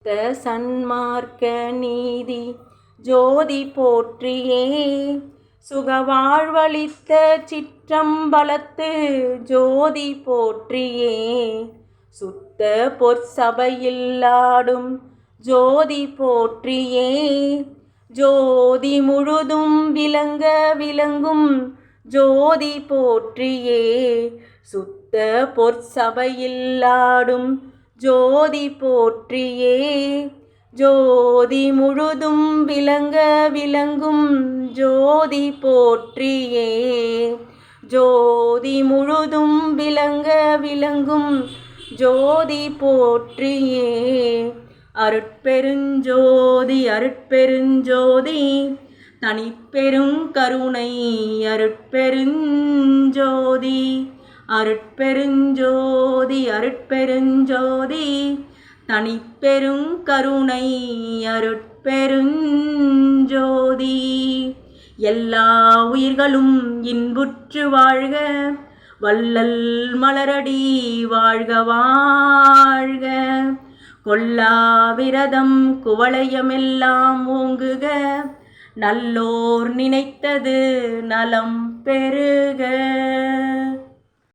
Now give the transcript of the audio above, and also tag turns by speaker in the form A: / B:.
A: சன்மார்க்க நீதி ஜோதி போற்றியே சுகவாழ்வளித்த சிற்றம்பலத்து ஜோதி போற்றியே சுத்த பொற்சபையில்லாடும் ஜோதி போற்றியே ஜோதி முழுதும் விளங்க விளங்கும் ஜோதி போற்றியே சுத்த பொற்சபையில்லாடும் ஜோதி போற்றியே ஜோதி முழுதும் விளங்க விளங்கும் ஜோதி போற்றியே ஜோதி முழுதும் விளங்க விளங்கும் ஜோதி போற்றியே அருட்பெருஞ்சோதி அருட்பெருஞ்சோதி தனிப்பெரும் கருணை அருட்பெருஞ்சோதி அருட்பெருஞ்சோதி அருட்பெருஞ்சோதி தனிப்பெரும் கருணை அருட்பெருஞ்சோதி எல்லா உயிர்களும் இன்புற்று வாழ்க வள்ளல் மலரடி வாழ்க வாழ்க கொல்லா விரதம் குவளையமெல்லாம் ஓங்குக நல்லோர் நினைத்தது நலம் பெறுக.